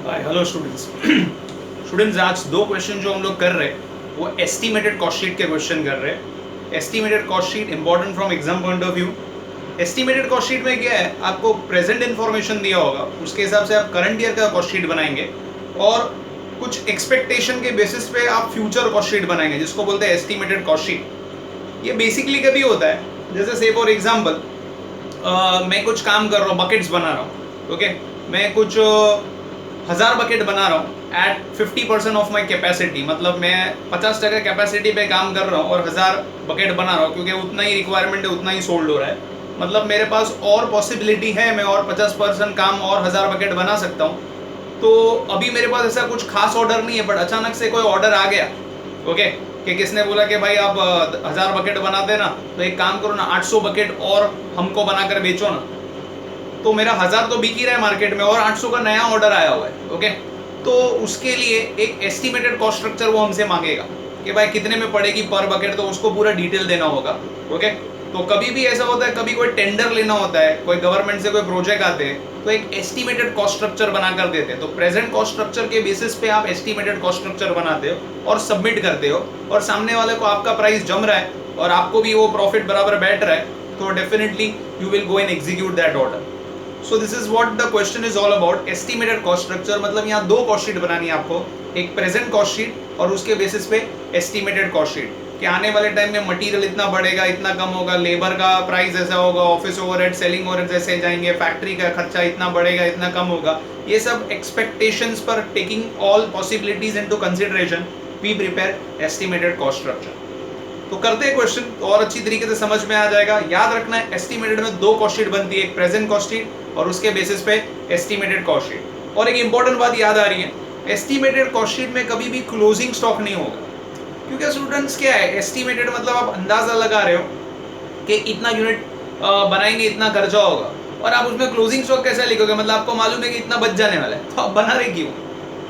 Hello students. Students आज दो question जो हम लोग कर रहे हैं वो एस्टिमेटेड कॉस्ट शीट के क्वेश्चन कर रहे हैं। Estimated cost sheet important from exam point of view. Estimated cost sheet में क्या है, आपको प्रेजेंट इन्फॉर्मेशन दिया होगा, उसके हिसाब से आप करंट ईयर का कॉस्ट शीट बनाएंगे और कुछ एक्सपेक्टेशन के बेसिस पे आप फ्यूचर कॉस्ट शीट बनाएंगे, जिसको बोलते हैं एस्टिमेटेड कॉस्ट शीट। ये बेसिकली कभी होता है, जैसे से फॉर एग्जाम्पल मैं कुछ काम कर रहा हूँ, बकेट्स बना रहा हूँ, ओके। मैं कुछ 1000 बकेट बना रहा हूँ एट 50% ऑफ माई कैपेसिटी, मतलब मैं 50% कैपेसिटी पे काम कर रहा हूँ और 1000 बकेट बना रहा हूँ, क्योंकि उतना ही रिक्वायरमेंट है, उतना ही सोल्ड हो रहा है। मतलब मेरे पास और पॉसिबिलिटी है, मैं और 50% काम और 1000 बकेट बना सकता हूँ। तो अभी मेरे पास ऐसा कुछ खास ऑर्डर नहीं है, बट अचानक से कोई ऑर्डर आ गया, ओके, कि किसने बोला कि भाई आप 1000 बकेट बनाते ना, तो एक काम करो ना, 800 बकेट और हमको बनाकर बेचो ना। तो मेरा 1000 तो बिक ही रहा है मार्केट में और 800 का नया ऑर्डर आया हुआ है, ओके। तो उसके लिए एक एस्टिमेटेड कॉस्ट स्ट्रक्चर वो हमसे मांगेगा कि भाई कितने में पड़ेगी पर बकेट, तो उसको पूरा डिटेल देना होगा, ओके। तो कभी भी ऐसा होता है, कभी कोई टेंडर लेना होता है, कोई गवर्नमेंट से कोई प्रोजेक्ट आते हैं, तो एक एस्टिमेटेड कॉस्ट स्ट्रक्चर बनाकर देते हैं। तो प्रेजेंट कॉस्ट स्ट्रक्चर के बेसिस पे आप एस्टिमेटेड कॉस्ट स्ट्रक्चर बनाते हो और सबमिट करते हो, और सामने वाले को आपका प्राइस जम रहा है और आपको भी वो प्रॉफिट बराबर बैठ रहा है, तो definitely you will go and execute that order. So this is what the question is all about. Estimated cost structure मतलब यहाँ दो कॉस्ट शीट बनानी है आपको, एक प्रेजेंट कॉस्ट शीट और उसके बेसिस पे एस्टिमेटेड कॉस्ट शीट, कि आने वाले टाइम में मटेरियल इतना बढ़ेगा, इतना कम होगा, लेबर का प्राइस ऐसा होगा, ऑफिस ओवरहेड, सेलिंग ओवरहेड ऐसे जाएंगे, फैक्ट्री का खर्चा इतना बढ़ेगा, इतना कम होगा। ये सब एक्सपेक्टेशंस पर taking all possibilities into consideration we prepare estimated cost structure. तो करते हैं क्वेश्चन, तो और अच्छी तरीके से समझ में आ जाएगा। याद रखना है, एस्टिमेटेड में दो कॉस्ट शीट बनती है, एक प्रेजेंट कॉस्ट शीट और उसके बेसिस पे एस्टिमेटेड कॉस्ट शीट। और एक इंपॉर्टेंट बात याद आ रही है, एस्टिमेटेड कॉस्ट शीट में कभी भी क्लोजिंग स्टॉक नहीं होगा, क्योंकि स्टूडेंट्स क्या है, एस्टिमेटेड मतलब आप अंदाजा लगा रहे हो कि इतना यूनिट बनाएंगे, इतना खर्चा होगा, और आप उसमें क्लोजिंग स्टॉक कैसे लिखोगे, मतलब आपको मालूम है कि इतना बच जाने वाला है, तो आप बना रहे क्यों।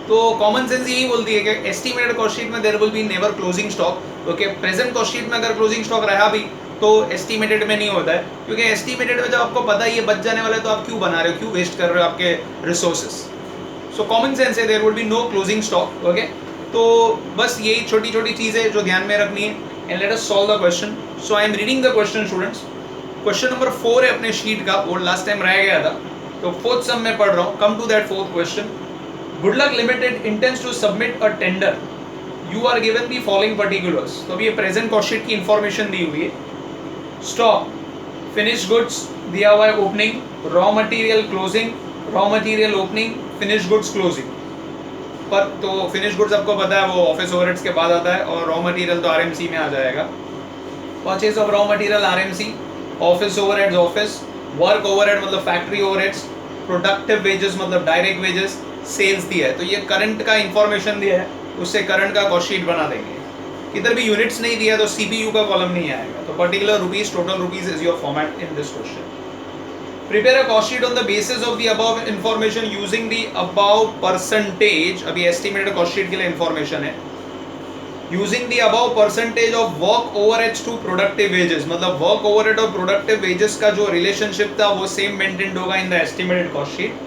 तो कॉमन सेंस यही बोलती है कि एस्टिमेटेड कॉस्ट शीट में there will be never closing stock, okay. Present cost sheet में अगर क्लोजिंग स्टॉक रहा भी तो एस्टिमेटेड में नहीं होता है, क्योंकि एस्टिमेटेड में जब आपको पता है ये बच जाने वाला है, तो आप क्यों बना रहे हो, क्यों वेस्ट कर रहे हो आपके रिसोर्सेस। सो कॉमन सेंस है, there would be no closing stock, okay. तो बस यही छोटी छोटी चीजें जो ध्यान में रखनी है, and let us solve the question. So I am reading the question students. Question number 4 है अपने शीट का, वो लास्ट टाइम रह गया था, तो फोर्थ सम में पढ़ रहा हूँ। Come to that fourth question. Goodluck Limited intends to submit a tender, you are given the following particulars. तो अभी ये प्रेजेंट कॉस्ट शीट की इंफॉर्मेशन दी हुई है। स्टॉक, फिनिश गुड्स दिया हुआ है opening, raw material closing, raw material opening, finish goods closing. पर तो फिनिश गुड्स आपको पता है वो ऑफिस ओवरहेड्स के बाद आता है, और रॉ मटेरियल तो आरएमसी में आ जाएगा। Purchase of raw material RMC, office overheads office, work overhead मतलब फैक्ट्री ओवरहेड्स, प्रोडक्टिव वेजेस मतलब डायरेक्ट वेजेस, सेल्स दिया है। तो ये करंट का इंफॉर्मेशन दिया है, उससे करंट का कॉस्ट शीट बना देंगे। इधर भी यूनिट्स नहीं दिया तो सीपीयू का कॉलम नहीं आएगा, तो particular rupees, total rupees is your format in this question. Prepare a cost sheet on the basis of the above information using the above percentage. अभी एस्टिमेटेड कॉस्ट शीट के लिए इंफॉर्मेशन है। Using the above percentage of work overheads to productive wages, मतलब work overhead और productive wages का जो relationship था वो सेम मेंटेन्ड होगा in the estimated cost sheet.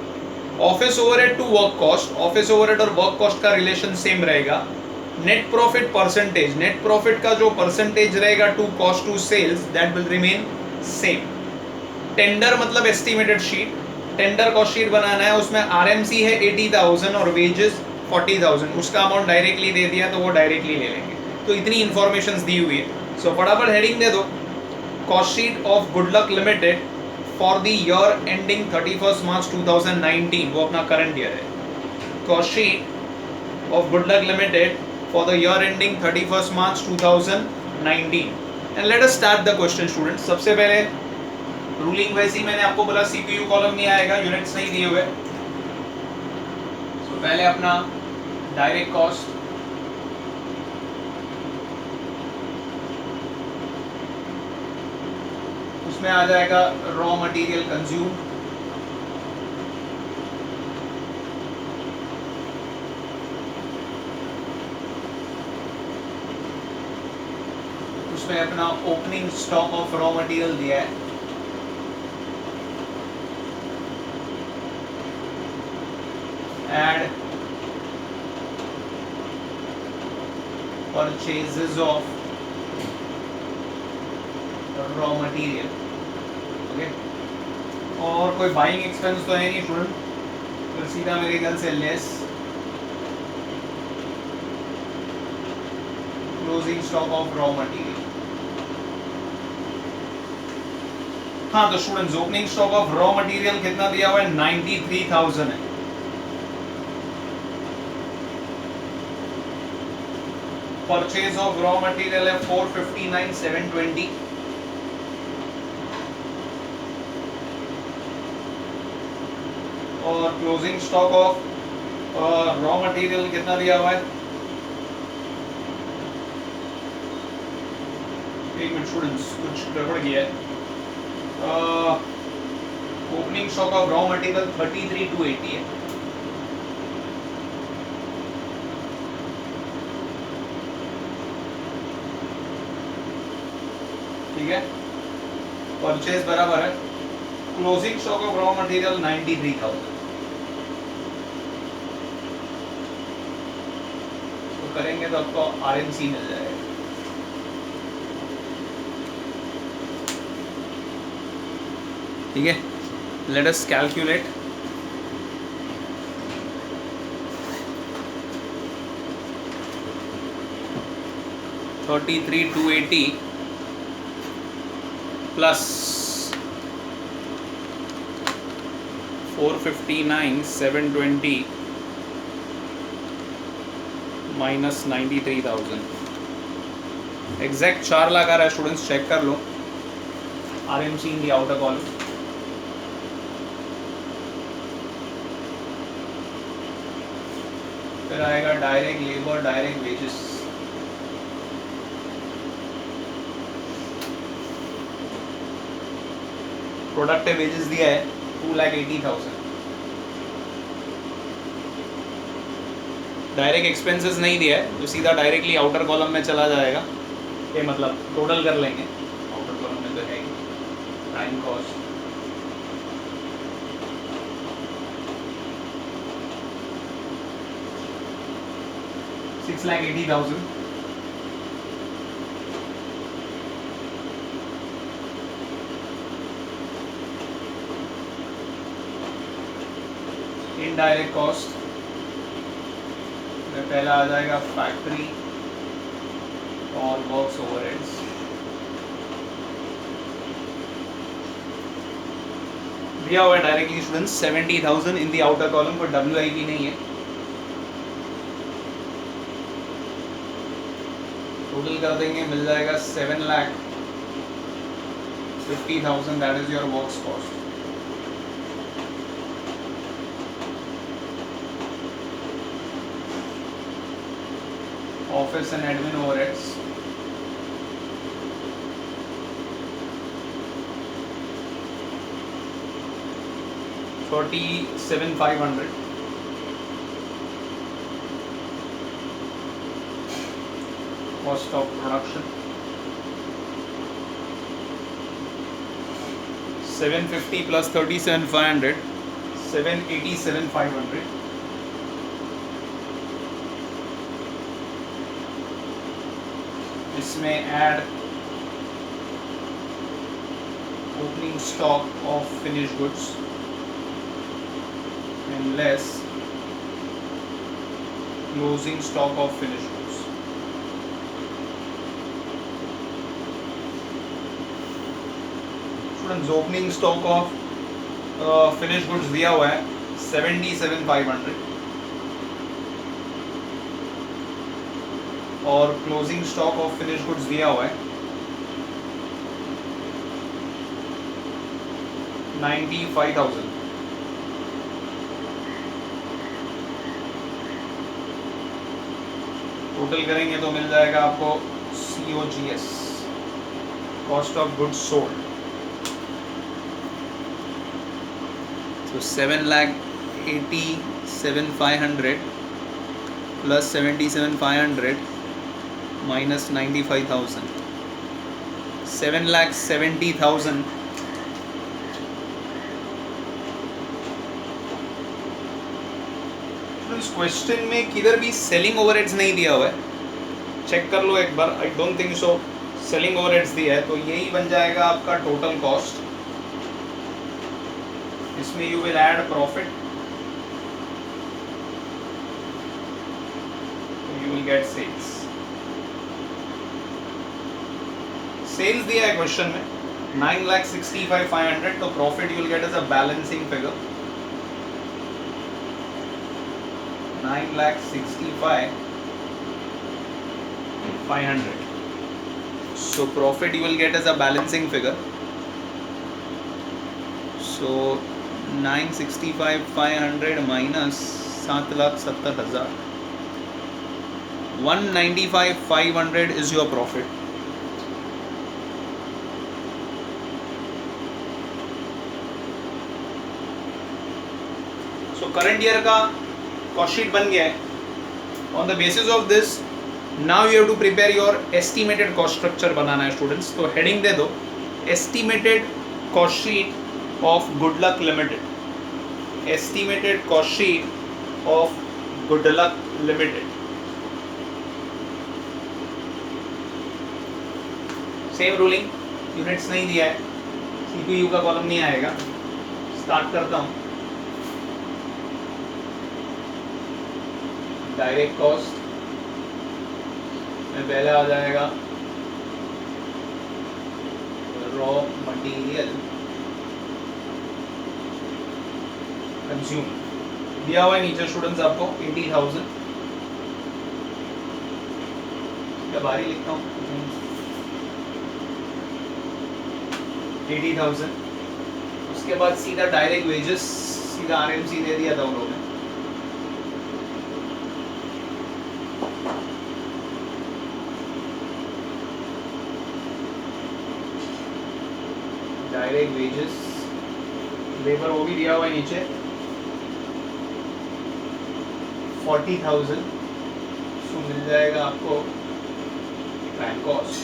Office overhead to work cost, office overhead और वर्क कॉस्ट का relation same रहेगा। Net profit percentage, net profit का जो परसेंटेज रहेगा to cost to sales, that will remain same. Tender मतलब estimated sheet, tender cost sheet बनाना है, उसमें आरएमसी है 80,000 और वेजेस 40,000, उसका अमाउंट डायरेक्टली दे दिया तो वो डायरेक्टली ले लेंगे। तो इतनी इंफॉर्मेशन दी हुई है। सो फटाफट हेडिंग दे दो, cost sheet of Goodluck limited for the year ending 31 मार्च 2019, वो अपना करंट ईयर है। Cost sheet of Goodluck limited for the year ending 31 March 2019, and let us start the question student. सबसे पहले रूलिंग वैसी मैंने आपको बोला सीपीयू कॉलम नहीं आएगा, यूनिट्स नहीं दिए हुए। तो पहले अपना डायरेक्ट कॉस्ट, उसमें आ जाएगा रॉ मटेरियल कंज्यूम, उसमें अपना opening stock of raw material दिया है, add purchases of raw material. Okay, और कोई बाइंग एक्सपेंस तो है नहीं स्टूडेंट, तो सीधा मेरे ख्याल से less closing stock of raw material. हाँ, तो students opening stock of raw material कितना दिया हुआ है? 93,000 है. परचेज ऑफ रॉ मटेरियल है 459,720. और closing stock of raw material कितना दिया हुआ है? एक मिनट स्टूडेंट्स, कुछ गड़बड़ किया है. Opening stock of raw material 33,280 है. ठीक है, परचेज बराबर है closing stock of raw material 93,000. तो करेंगे तो आपको आरएमसी मिल जाएगा. ठीक है, let us calculate. $33,280 plus 459,720 minus 93,000. Exact 4 lakh आ रहा है स्टूडेंट्स, चेक कर लो. RMC in the outer column. फिर आएगा direct labour, direct wages. Productive wages दिया है 2,80,000. डायरेक्ट एक्सपेंसेस नहीं दिया है, तो सीधा डायरेक्टली आउटर कॉलम में चला जाएगा. ये मतलब टोटल कर लेंगे. आउटर कॉलम में तो है टाइम कॉस्ट. $6,80,000. इनडायरेक्ट कॉस्ट में पहला आ जाएगा फैक्ट्री और वर्क्स ओवरहेड्स. दिया हुआ है directly students 70,000 in the outer column. पर WIP नहीं है. टोटल कर देंगे, मिल जाएगा 7,50,000. That is your works cost. Office and admin overheads 47,500. Cost of production 750 plus 37,500, 787,500. इसमें add opening stock of finished goods and less closing stock of finished goods. Students, opening stock of finished goods दिया हुआ है 77,500 और closing stock of finished goods दिया हुआ है 95,000. Total करेंगे तो मिल जाएगा आपको COGS, cost of goods sold. तो 7,87,500 plus 77,500 minus 95,000, 7,70,000. इस क्वेश्चन में किधर भी सेलिंग ओवरहेड्स नहीं दिया हुआ है, चेक कर लो एक बार. I don't think so selling overheads दिया है, तो यही बन जाएगा आपका टोटल कॉस्ट. इसमें you will add profit, you will get sales. Sales दिया है क्वेश्चन में 9,65,500, तो profit you will get as a balancing figure 9,65,500. So profit you will get as a balancing figure. So 965,500 minus 7,70,000. 195,500 is your profit. So current year का cost sheet बन गया है. On the basis of this now you have to prepare your estimated cost structure बनाना है students. तो heading दे दो estimated cost sheet of Goodluck Limited. Estimated cost sheet of Goodluck Limited. Same ruling, units नहीं दिया है, CPU का column नहीं आएगा. स्टार्ट करता हूँ. डायरेक्ट कॉस्ट में पहले आ जाएगा रॉ मटेरियल कंज्यूम. दिया हुआ है नीचे स्टूडेंट्स आपको 80,000. क्या बारी लिखता हूँ 80,000. उसके बाद सीधा डायरेक्ट वेजेस, सीधा आरएमसी दे दिया था उन लोगों ने. डायरेक्ट वेजेस, लेबर वो भी दिया हुआ है नीचे 40,000. सो मिल जाएगा आपको प्लान कॉस्ट.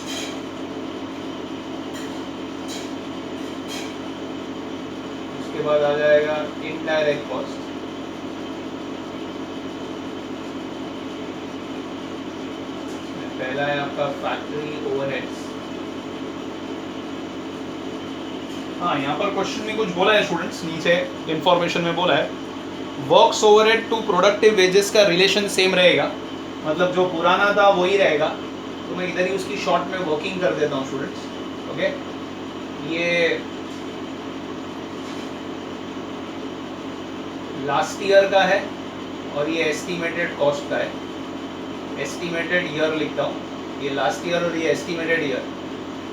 उसके बाद आ जाएगा इनडायरेक्ट कॉस्ट. पहला है आपका फैक्ट्री ओवरहेड्स. हाँ, यहाँ पर क्वेश्चन में कुछ बोला है स्टूडेंट्स, नीचे इंफॉर्मेशन में बोला है works overhead to productive wages का रिलेशन सेम रहेगा. मतलब जो पुराना था वही रहेगा. तो मैं इधर ही उसकी शॉर्ट में वर्किंग कर देता हूँ स्टूडेंट्स. ओके, ये लास्ट ईयर का है और ये एस्टिमेटेड कॉस्ट का है. एस्टिमेटेड ईयर लिखता हूँ, ये लास्ट ईयर और ये एस्टिमेटेड ईयर.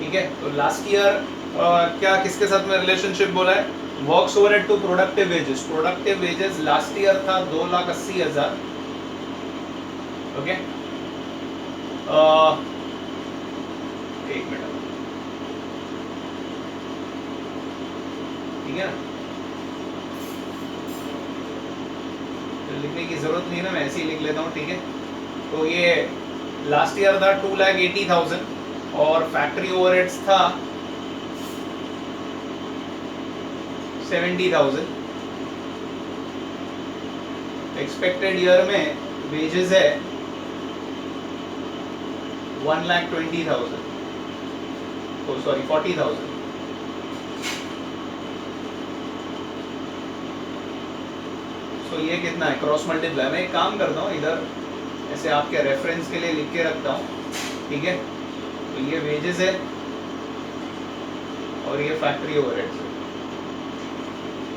ठीक है, तो लास्ट ईयर क्या किसके साथ में रिलेशनशिप बोला है? Works overhead to productive wages. Productive wages last year था 2,80,000. ओके, एक मिनट, ठीक है ना, तो लिखने की जरूरत नहीं ना, मैं ऐसे ही लिख लेता हूँ. ठीक है, तो ये लास्ट ईयर था 2,80,000 और फैक्ट्री ओवरहेड्स था 70,000. एक्सपेक्टेड ईयर में वेजेस है 1,20,000. तो सॉरी 40,000. सो ये कितना है? Cross multiply. मैं एक काम करता हूँ, इधर ऐसे आपके रेफरेंस के लिए लिख के रखता हूँ. ठीक है, तो ये वेजेस है और ये फैक्ट्री ओवरहेड्स है.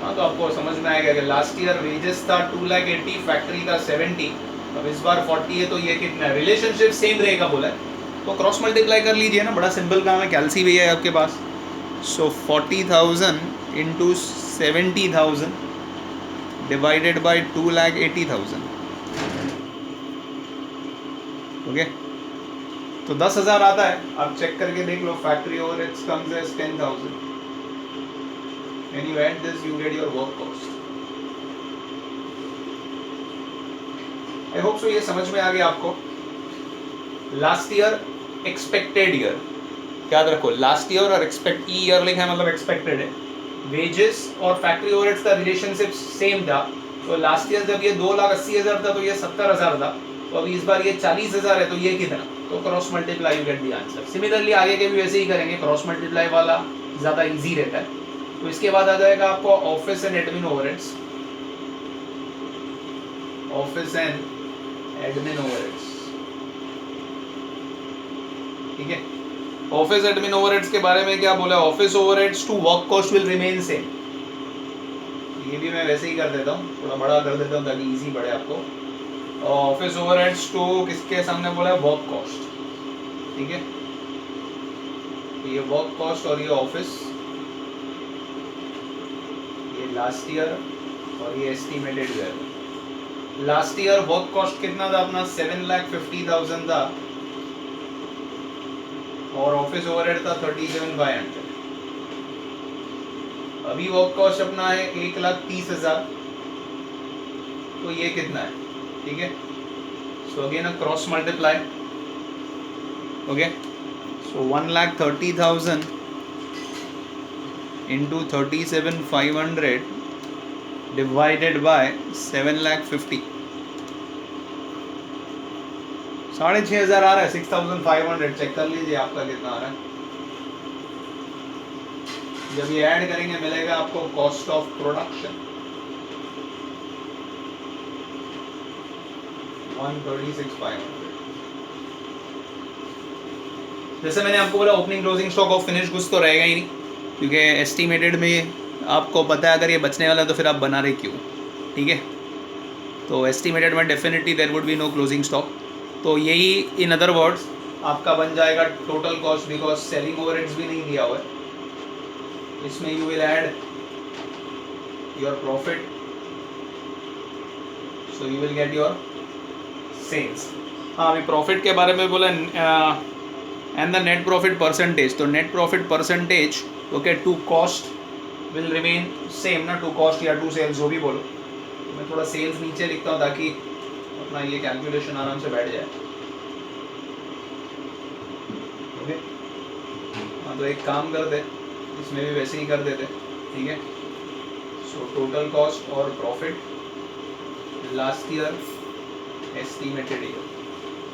हाँ, तो आपको समझ में आएगा कि लास्ट ईयर वेजेस था 2,80,000, फैक्ट्री का 70, अब इस बार 40 है, तो ये कितना है? रिलेशनशिप सेम रहेगा बोला है, तो क्रॉस मल्टीप्लाई कर लीजिए ना. बड़ा सिंपल काम है, कैलसी भी है आपके पास. So 40,000 into 70,000 divided by 2,80,000. Okay, तो 10,000 आता है. आप चेक करके देख लो. Factory overheads comes as 10,000. When you add this, you get your work cost. I hope so ये समझ में आ गया आपको. लास्ट ईयर, एक्सपेक्टेड ईयर, याद रखो. लास्ट ईयर और एक्सपेक्ट ईयर लिखा है मतलब एक्सपेक्टेड है. वेजेस और फैक्ट्री ओवरहेड्स का रिलेशनशिप सेम था, तो लास्ट ईयर जब ये 2,80,000 था तो ये 70,000 था, तो अभी इस बार ये 40,000 है, तो ये कितना, तो cross multiply you get the answer. Similarly आगे के भी वैसे ही करेंगे, क्रॉस मल्टीप्लाई वाला ज़्यादा इजी रहता है। तो इसके बाद आ जाएगा आपको office and admin overheads, office and admin overheads, ठीक है। ऑफिस एडमिन ओवरहेड्स के बारे में क्या बोला, office overheads to work cost will remain same. ये भी मैं वैसे ही कर देता हूँ, थोड़ा बड़ा कर देता हूँ ताकि इजी पड़े आपको। ऑफिस ओवरहेड्स टू किसके सामने बोला है, वर्क कॉस्ट, ठीक है। ये वर्क कॉस्ट और ये ऑफिस, ये लास्ट ईयर और ये estimated year. Last year work cost कितना था अपना, 7,50,000 था, और ऑफिस ओवरहेड था 37,500। अभी वर्क कॉस्ट अपना है 1,30,000, तो ये कितना है, ठीक है। So again cross multiply, okay. So 1,30,000 into 37,500 divided by 7,50,000, 6,500 आ रहा है, 6,500। चेक कर लीजिए आपका कितना आ रहा है। जब ये ऐड करेंगे मिलेगा आपको कॉस्ट ऑफ प्रोडक्शन 136,500। जैसे मैंने आपको बोला opening closing stock of finish goods तो रहेगा ही नहीं, क्योंकि एस्टिमेटेड में आपको पता है अगर ये बचने वाला है तो फिर आप बना रहे क्यों, ठीक है। तो एस्टिमेटेड में definitely there would be no closing stock. तो यही इन अदर वर्ड्स आपका बन जाएगा total cost, because selling overheads भी नहीं दिया हुआ है। इसमें you will add your profit, so you will get your sales. हाँ, अभी प्रॉफिट के बारे में बोला and the net profit percentage. तो net profit percentage okay to cost will remain same ना, टू कॉस्ट या टू सेल्स जो भी बोलो। तो मैं थोड़ा सेल्स नीचे लिखता हूँ ताकि अपना ये कैलकुलेशन आराम से बैठ जाए, ओके। हाँ, तो एक काम करते, इसमें भी वैसे ही कर देते, ठीक है। सो टोटल कॉस्ट और profit last year estimated year.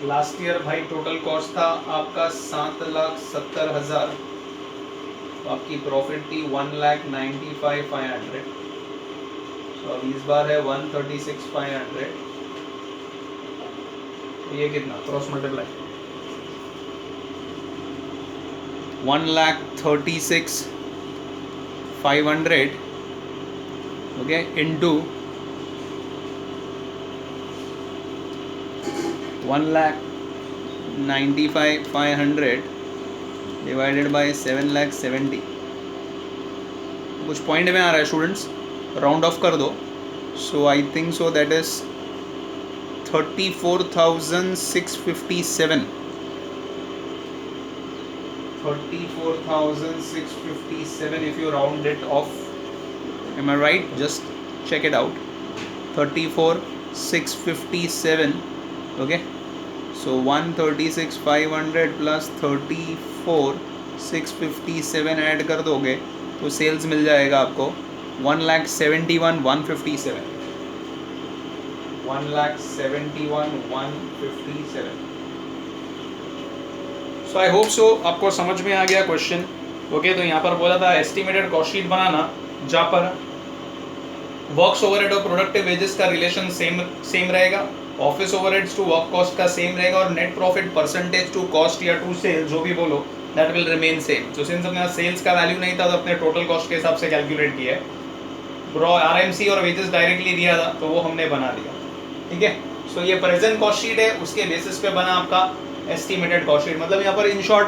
Last year भाई टोटल कॉस्ट था आपका 7,70,000, तो आपकी प्रॉफिट थी 1,95,500। तो अब इस बार है 136,500, तो ये कितना cross multiply 1,36,500 okay into 1,95,500 divided by 7,70,000। कुछ पॉइंट में आ रहा है स्टूडेंट्स, राउंड ऑफ कर दो। So I think so that is 34,657 34,657 if you round it off. Am I right? Just check it out. 34,657 okay. So 136,500 plus 34,657 add कर दोगे तो sales मिल जाएगा आपको 1,71,157 1,71,157। सो आई होप सो आपको समझ में आ गया क्वेश्चन, ओके। तो यहाँ पर बोला था एस्टिमेटेड कॉस्ट शीट बनाना जहाँ पर वर्क्स ओवरहेड और प्रोडक्टिव वेजेस का रिलेशन सेम रहेगा, office overheads to work cost का सेम रहेगा, और net profit percentage to cost या टू सेल्स जो भी बोलो दैट विल रिमेन सेम। तो सिंस अपने सेल्स का वैल्यू नहीं था तो अपने टोटल कॉस्ट के हिसाब से कैलकुलेट किया है, आरएमसी और वेजेस डायरेक्टली दिया था तो वो हमने बना दिया, ठीक है। सो ये प्रेजेंट कॉस्ट शीट है, उसके बेसिस पे बना आपका एस्टिमेटेड कॉस्ट शीट। मतलब यहाँ पर इन शॉर्ट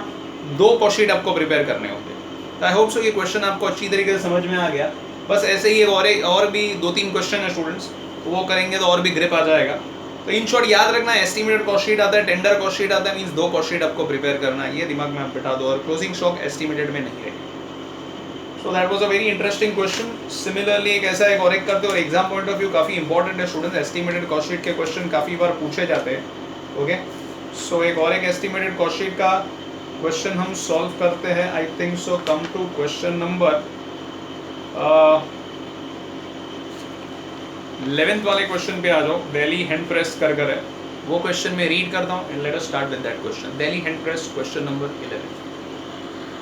2 कॉस्ट शीट आपको प्रिपेयर करने होंगे। तो आई होप सो ये क्वेश्चन आपको अच्छी तरीके से समझ में आ गया। बस ऐसे ही और भी 2-3 क्वेश्चन है स्टूडेंट्स, तो वो करेंगे तो और भी ग्रिप आ जाएगा। तो इन शॉर्ट याद रखना, एस्टिमेटेड कॉस्ट शीट आता है, टेंडर कॉस्ट शीट आता है, मींस 2 कॉस्ट शीट आपको प्रिपेयर करना है, ये दिमाग में आप बिठा दो। और क्लोजिंग स्टॉक एस्टिमेटेड में नहीं रहेगा। So that was a very interesting question. Similarly एक ऐसा एक और एक करते, और एग्जाम पॉइंट ऑफ व्यू काफ़ी इंपॉर्टेंट है स्टूडेंट्स, एस्टिमेटेड कॉस्ट शीट के क्वेश्चन काफ़ी बार पूछे जाते हैं, ओके। सो एक और एक एस्टिमेटेड कॉस्ट शीट का क्वेश्चन हम सॉल्व करते हैं। I think so come to question number 11th वाले क्वेश्चन पे आ जाओ, दिल्ली हैंड प्रेस कर है, वो क्वेश्चन मैं रीड करता हूँ and let us start with that question. Delhi hand press question number 11.